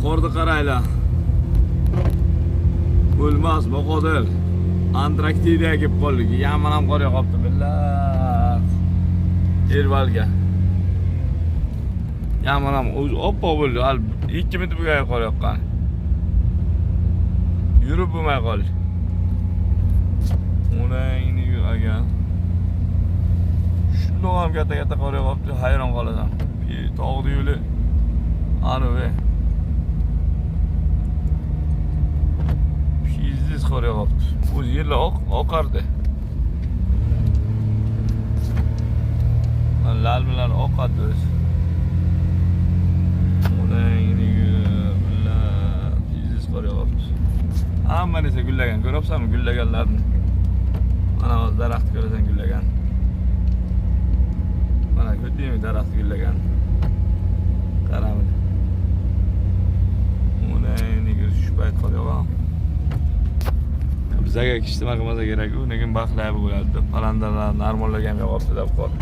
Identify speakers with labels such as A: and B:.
A: qorni qaraylar. O'lmas, boqodir. Antarktida kelib qoldik. Yaman ham qor yog'ibdi, billah. Ervalga. Yaman ham oppoq bo'ldi. 2 metr bo'yi qor yoqqan. Yurib bo'lmay qoldi. O'rangni yuragan. Shundoq ham katta qor yog'ibdi, hayron qolasan. Tog'ni yo'li anavi. Pizziz qor yog'ibdi. O'z yerlar oqardi. Lal bilan oqadi o'z. O'rangni yurib, pizziz qor yog'ibdi. Hamma narsa gullagan. Ko'ryapsanmi gullaganlarni? Mana hozir daraxt ko'rasan gullagan. Mana ko'rdingmi daraxt gullagan. Qarang. O'rangni yurib shu payt qor yog'an. Bizaga ijtimoiy qilmasa kerak-ku, lekin baxtli bo'ladi. Palandalar normalarga ham yog'ibdi deb qoldi.